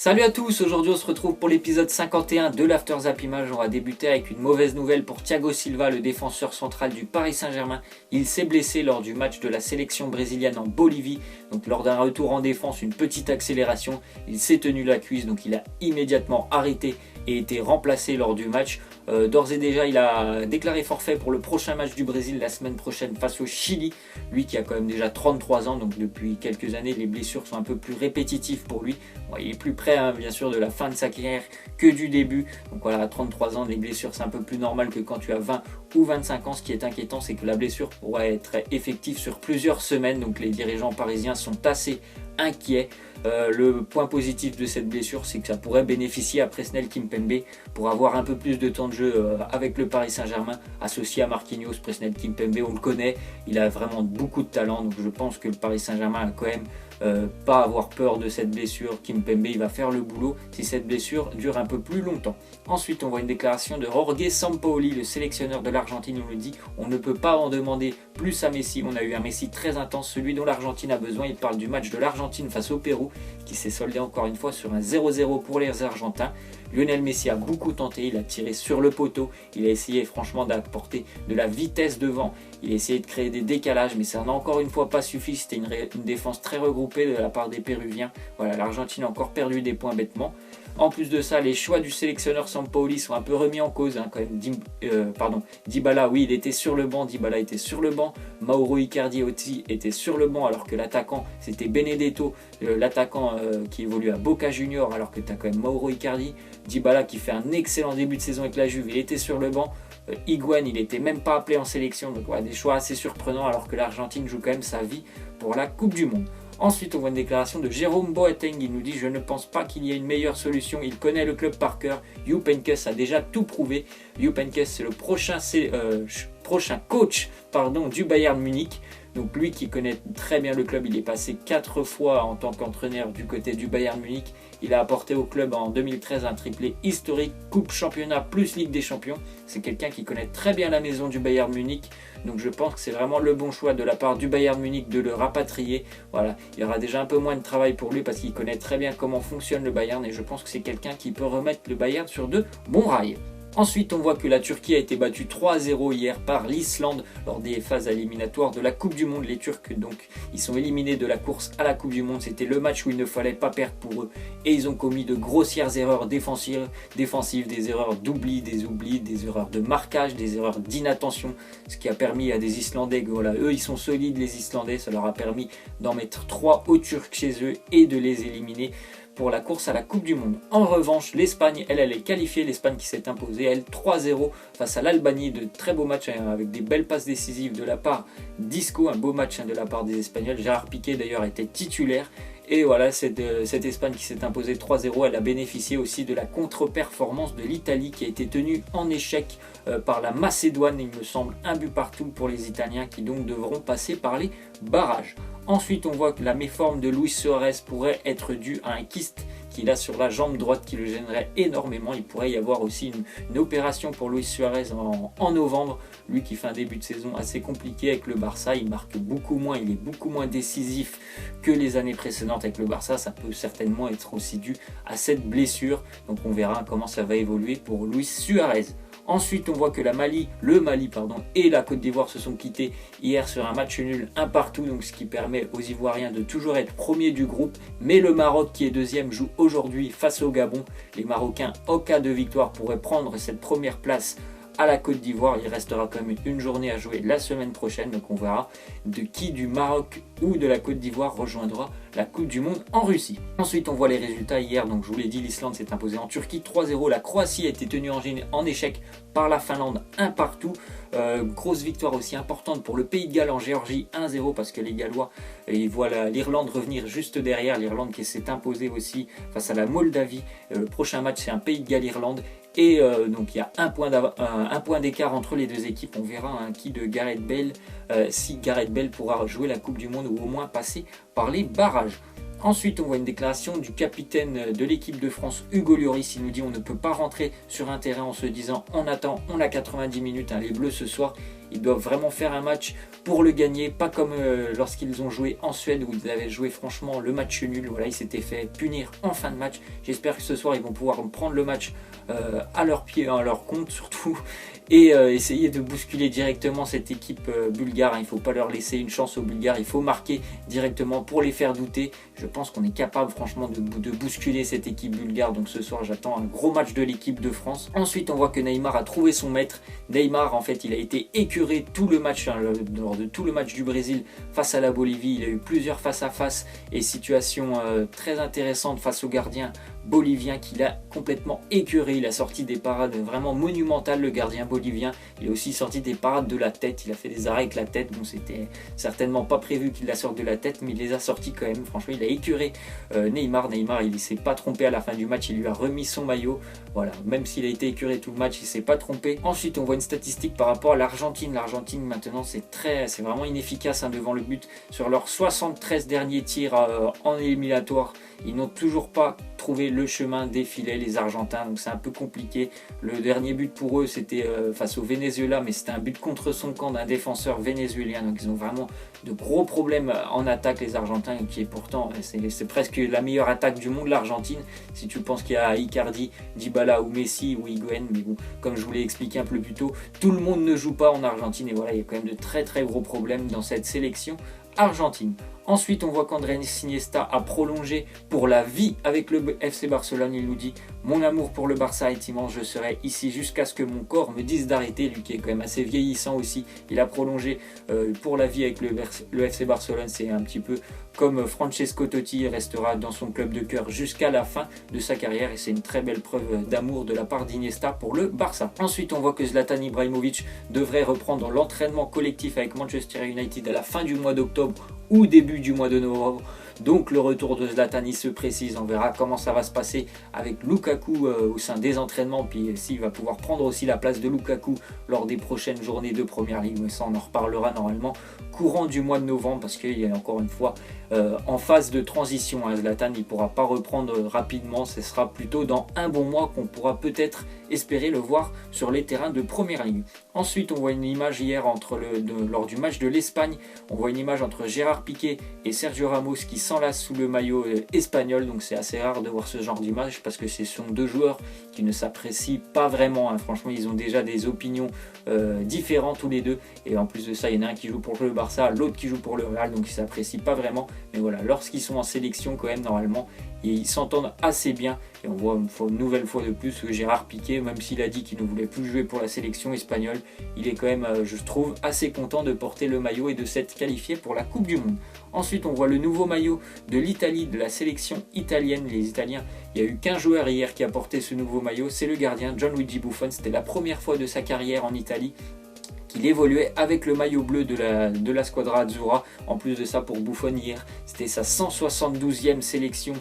Salut à tous, aujourd'hui on se retrouve pour l'épisode 51 de l'After Zap Image. On va débuter avec une mauvaise nouvelle pour Thiago Silva, le défenseur central du Paris Saint-Germain. Il s'est blessé lors du match de la sélection brésilienne en Bolivie. Donc lors d'un retour en défense, une petite accélération, il s'est tenu la cuisse, donc il a immédiatement arrêté et été remplacé lors du match. D'ores et déjà, il a déclaré forfait pour le prochain match du Brésil la semaine prochaine face au Chili. Lui qui a quand même déjà 33 ans, donc depuis quelques années, les blessures sont un peu plus répétitives pour lui. Bon, il est plus près, bien sûr, de la fin de sa carrière que du début. Donc voilà, à 33 ans, les blessures, c'est un peu plus normal que quand tu as 20 ou 25 ans. Ce qui est inquiétant, c'est que la blessure pourrait être effective sur plusieurs semaines. Donc les dirigeants parisiens sont assez inquiets. Le point positif de cette blessure, c'est que ça pourrait bénéficier à Presnel Kimpembe pour avoir un peu plus de temps de jeu avec le Paris Saint-Germain, associé à Marquinhos. Presnel Kimpembe, on le connaît, il a vraiment beaucoup de talent, donc je pense que le Paris Saint-Germain a quand même pas avoir peur de cette blessure. Kimpembe, il va faire le boulot si cette blessure dure un peu plus longtemps. Ensuite, on voit une déclaration de Jorge Sampaoli, le sélectionneur de l'Argentine. On le dit, on ne peut pas en demander plus à Messi. On a eu un Messi très intense, celui dont l'Argentine a besoin. Il parle du match de l'Argentine face au Pérou, qui s'est soldé encore une fois sur un 0-0 pour les Argentins. Lionel Messi a beaucoup tenté, il a tiré sur le poteau, il a essayé franchement d'apporter de la vitesse devant, il a essayé de créer des décalages, mais ça n'a encore une fois pas suffi. C'était une défense très regroupée de la part des Péruviens. Voilà, l'Argentine a encore perdu des points bêtement. En plus de ça, les choix du sélectionneur Sampaoli sont un peu remis en cause, quand même. Dybala, oui, il était sur le banc. Dybala était sur le banc. Mauro Icardi aussi était sur le banc, alors que l'attaquant, c'était Benedetto, l'attaquant qui évolue à Boca Juniors, alors que tu as quand même Mauro Icardi. Dybala qui fait un excellent début de saison avec la Juve, il était sur le banc. Higuaín, il n'était même pas appelé en sélection. Donc voilà, des choix assez surprenants, alors que l'Argentine joue quand même sa vie pour la Coupe du Monde. Ensuite, on voit une déclaration de Jérôme Boateng. Il nous dit « Je ne pense pas qu'il y ait une meilleure solution. Il connaît le club par cœur. Jupp Heynckes a déjà tout prouvé. » Jupp Heynckes, c'est le prochain coach du Bayern Munich. Donc lui qui connaît très bien le club, il est passé 4 fois en tant qu'entraîneur du côté du Bayern Munich. Il a apporté au club en 2013 un triplé historique, Coupe Championnat plus Ligue des Champions. C'est quelqu'un qui connaît très bien la maison du Bayern Munich. Donc je pense que c'est vraiment le bon choix de la part du Bayern Munich de le rapatrier. Voilà, il y aura déjà un peu moins de travail pour lui parce qu'il connaît très bien comment fonctionne le Bayern. Et je pense que c'est quelqu'un qui peut remettre le Bayern sur de bons rails. Ensuite, on voit que la Turquie a été battue 3-0 hier par l'Islande lors des phases éliminatoires de la Coupe du Monde. Les Turcs, donc, ils sont éliminés de la course à la Coupe du Monde. C'était le match où il ne fallait pas perdre pour eux. Et ils ont commis de grossières erreurs défensives, des erreurs d'oubli, des erreurs de marquage, des erreurs d'inattention. Ce qui a permis à des Islandais, voilà, eux, ils sont solides, les Islandais. Ça leur a permis d'en mettre 3 aux Turcs chez eux et de les éliminer pour la course à la Coupe du Monde. En revanche, l'Espagne, elle est qualifiée. L'Espagne qui s'est imposée, elle, 3-0 face à l'Albanie. De très beaux matchs avec des belles passes décisives de la part d'Isco. Un beau match de la part des Espagnols. Gérard Piqué d'ailleurs était titulaire. Et voilà, cette Espagne qui s'est imposée 3-0, elle a bénéficié aussi de la contre-performance de l'Italie qui a été tenue en échec par la Macédoine. Il me semble un but partout pour les Italiens qui donc devront passer par les barrages. Ensuite, on voit que la méforme de Luis Suarez pourrait être due à un kyste qu'il a sur la jambe droite qui le gênerait énormément. Il pourrait y avoir aussi une opération pour Luis Suarez en novembre. Lui qui fait un début de saison assez compliqué avec le Barça. Il marque beaucoup moins, il est beaucoup moins décisif que les années précédentes avec le Barça. Ça peut certainement être aussi dû à cette blessure. Donc on verra comment ça va évoluer pour Luis Suarez. Ensuite, on voit que le Mali et la Côte d'Ivoire se sont quittés hier sur un match nul 1-1, donc ce qui permet aux Ivoiriens de toujours être premiers du groupe. Mais le Maroc, qui est deuxième, joue aujourd'hui face au Gabon. Les Marocains, en cas de victoire, pourraient prendre cette première place à la Côte d'Ivoire. Il restera quand même une journée à jouer la semaine prochaine, donc on verra de qui du Maroc ou de la Côte d'Ivoire rejoindra la Coupe du Monde en Russie. Ensuite, on voit les résultats hier. Donc je vous l'ai dit, l'Islande s'est imposée en Turquie 3-0. La Croatie a été tenue en échec par la Finlande 1-1. Grosse victoire aussi importante pour le Pays de Galles en Géorgie 1-0 parce que les Gallois, ils voient l'Irlande revenir juste derrière. L'Irlande qui s'est imposée aussi face à la Moldavie. Le prochain match, c'est un Pays de Galles-Irlande. Et donc il y a un point d'écart entre les deux équipes. On verra qui de Gareth Bale, si Gareth Bale pourra jouer la Coupe du Monde ou au moins passer par les barrages. Ensuite, on voit une déclaration du capitaine de l'équipe de France, Hugo Lloris. Il nous dit on ne peut pas rentrer sur un terrain en se disant on attend, on a 90 minutes, les Bleus ce soir. Ils doivent vraiment faire un match pour le gagner, pas comme lorsqu'ils ont joué en Suède où ils avaient joué franchement le match nul. Voilà, ils s'étaient fait punir en fin de match. J'espère que ce soir ils vont pouvoir prendre le match à leur pied, à leur compte surtout, et essayer de bousculer directement cette équipe bulgare. Il ne faut pas leur laisser une chance aux Bulgares, il faut marquer directement pour les faire douter. Je pense qu'on est capable franchement de bousculer cette équipe bulgare, donc ce soir j'attends un gros match de l'équipe de France. Ensuite on voit que Neymar a trouvé son maître. Neymar en fait il a été écœuré tout le match, lors de tout le match du Brésil face à la Bolivie. Il a eu plusieurs face à face et situations très intéressantes face au gardien bolivien qu'il a complètement écœuré. Il a sorti des parades vraiment monumentales, le gardien bolivien. Il a aussi sorti des parades de la tête, il a fait des arrêts avec la tête. Bon, c'était certainement pas prévu qu'il la sorte de la tête, mais il les a sortis quand même. Franchement, il a écœuré Neymar. Neymar, il ne s'est pas trompé à la fin du match, il lui a remis son maillot. Voilà, même s'il a été écœuré tout le match, il ne s'est pas trompé. Ensuite, on voit une statistique par rapport à l'Argentine. L'Argentine, maintenant, c'est vraiment inefficace devant le but. Sur leurs 73 derniers tirs en éliminatoire, ils n'ont toujours pas trouvé le chemin des filets, les Argentins, donc c'est un peu compliqué. Le dernier but pour eux, c'était face au Venezuela, mais c'était un but contre son camp d'un défenseur vénézuélien, donc ils ont vraiment de gros problèmes en attaque, les Argentins, qui est pourtant, c'est presque la meilleure attaque du monde, l'Argentine, si tu penses qu'il y a Icardi, Dybala ou Messi ou Higuaín, mais bon, comme je vous l'ai expliqué un peu plus tôt, tout le monde ne joue pas en Argentine, et voilà, il y a quand même de très très gros problèmes dans cette sélection argentine. Ensuite, on voit qu'Andrés Iniesta a prolongé pour la vie avec le FC Barcelone. Il nous dit « Mon amour pour le Barça est immense, je serai ici jusqu'à ce que mon corps me dise d'arrêter ». Lui qui est quand même assez vieillissant aussi, il a prolongé pour la vie avec le FC Barcelone. C'est un petit peu comme Francesco Totti, restera dans son club de cœur jusqu'à la fin de sa carrière. Et c'est une très belle preuve d'amour de la part d'Iniesta pour le Barça. Ensuite, on voit que Zlatan Ibrahimovic devrait reprendre l'entraînement collectif avec Manchester United à la fin du mois d'octobre ou début du mois de novembre. Donc le retour de Zlatan, il se précise, on verra comment ça va se passer avec Lukaku au sein des entraînements, puis s'il va pouvoir prendre aussi la place de Lukaku lors des prochaines journées de Première Ligue, mais ça on en reparlera normalement courant du mois de novembre, parce qu'il est encore une fois en phase de transition. Zlatan, il ne pourra pas reprendre rapidement, ce sera plutôt dans un bon mois qu'on pourra peut-être espérer le voir sur les terrains de Première Ligue. Ensuite, on voit une image hier lors du match de l'Espagne, on voit une image entre Gérard Piqué et Sergio Ramos qui s'enlacent sous le maillot espagnol, donc c'est assez rare de voir ce genre d'image parce que ce sont deux joueurs qui ne s'apprécient pas vraiment. Franchement, ils ont déjà des opinions différentes tous les deux, et en plus de ça, il y en a un qui joue pour le Barça, l'autre qui joue pour le Real, donc ils ne s'apprécient pas vraiment. Mais voilà, lorsqu'ils sont en sélection quand même, normalement, ils s'entendent assez bien. Et on voit une nouvelle fois de plus que Gérard Piqué, même s'il a dit qu'il ne voulait plus jouer pour la sélection espagnole, il est quand même, je trouve, assez content de porter le maillot et de s'être qualifié pour la Coupe du Monde. Ensuite, on voit le nouveau maillot de l'Italie, de la sélection italienne. Les Italiens, il y a eu qu'un joueur hier qui a porté ce nouveau maillot, c'est le gardien Gianluigi Buffon. C'était la première fois de sa carrière en Italie qu'il évoluait avec le maillot bleu de la Squadra Azzurra. En plus de ça, pour Buffon hier, c'était sa 172e sélection.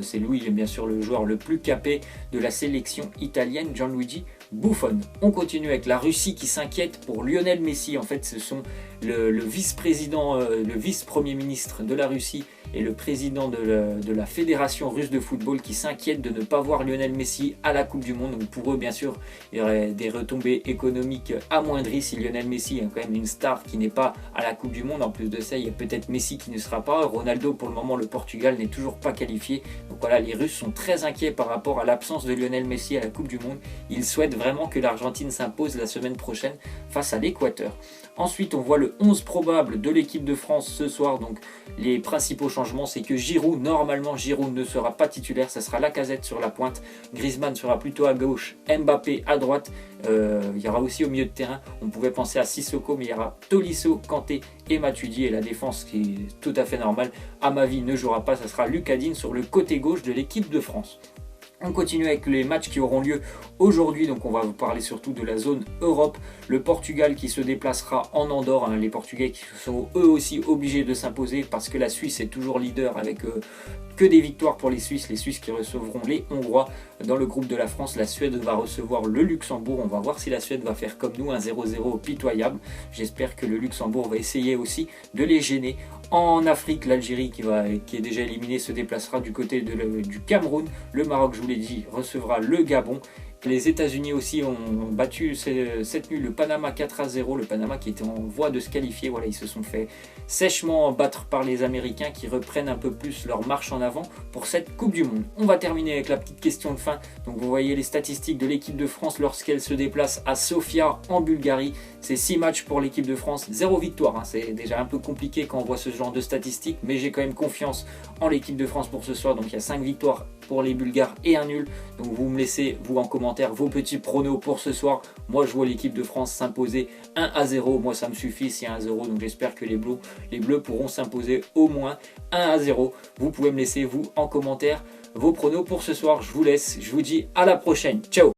C'est lui, bien sûr, le joueur le plus capé de la sélection italienne, Gianluigi Buffon. On continue avec la Russie qui s'inquiète pour Lionel Messi. En fait, ce sont le vice-président, le vice-premier ministre de la Russie et le président de la Fédération russe de football qui s'inquiètent de ne pas voir Lionel Messi à la Coupe du Monde. Donc pour eux, bien sûr, il y aurait des retombées économiques amoindries si Lionel Messi est quand même une star qui n'est pas à la Coupe du Monde. En plus de ça, il y a peut-être Messi qui ne sera pas. Ronaldo, pour le moment, le Portugal n'est toujours pas qualifié. Donc voilà, les Russes sont très inquiets par rapport à l'absence de Lionel Messi à la Coupe du Monde. Ils souhaitent vraiment que l'Argentine s'impose la semaine prochaine face à l'Équateur. Ensuite, on voit le 11 probable de l'équipe de France ce soir. Donc les principaux changements, c'est que Giroud, normalement Giroud ne sera pas titulaire, ça sera Lacazette sur la pointe, Griezmann sera plutôt à gauche, Mbappé à droite. Il y aura aussi au milieu de terrain, on pouvait penser à Sissoko, mais il y aura Tolisso, Kanté et Matuidi, et la défense qui est tout à fait normale, Amavi ne jouera pas, ça sera Lucas Digne sur le côté gauche de l'équipe de France. On continue avec les matchs qui auront lieu aujourd'hui, donc on va vous parler surtout de la zone Europe. Le Portugal qui se déplacera en Andorre, les Portugais qui sont eux aussi obligés de s'imposer parce que la Suisse est toujours leader avec que des victoires pour les Suisses qui recevront les Hongrois. Dans le groupe de la France, la Suède va recevoir le Luxembourg. On va voir si la Suède va faire comme nous, un 0-0 pitoyable. J'espère que le Luxembourg va essayer aussi de les gêner. En Afrique, l'Algérie qui est déjà éliminée se déplacera du côté du Cameroun. Le Maroc, je vous l'ai dit, recevra le Gabon. Les États-Unis aussi ont battu cette nuit le Panama 4-0. Le Panama qui était en voie de se qualifier. Voilà, ils se sont fait sèchement battre par les Américains qui reprennent un peu plus leur marche en avant pour cette Coupe du Monde. On va terminer avec la petite question de fin. Donc vous voyez les statistiques de l'équipe de France lorsqu'elle se déplace à Sofia en Bulgarie. C'est 6 matchs pour l'équipe de France, 0 victoire. C'est déjà un peu compliqué quand on voit ce genre de statistiques, mais j'ai quand même confiance en l'équipe de France pour ce soir. Donc il y a 5 victoires pour les Bulgares et un nul. Donc vous me laissez, vous en commentaire, vos petits pronos pour ce soir. Moi je vois l'équipe de France s'imposer 1-0. Moi ça me suffit s'il y a 1-0. Donc j'espère que les Bleus pourront s'imposer au moins 1-0. Vous pouvez me laisser, vous, en commentaire, vos pronos pour ce soir. Je vous laisse, je vous dis à la prochaine. Ciao!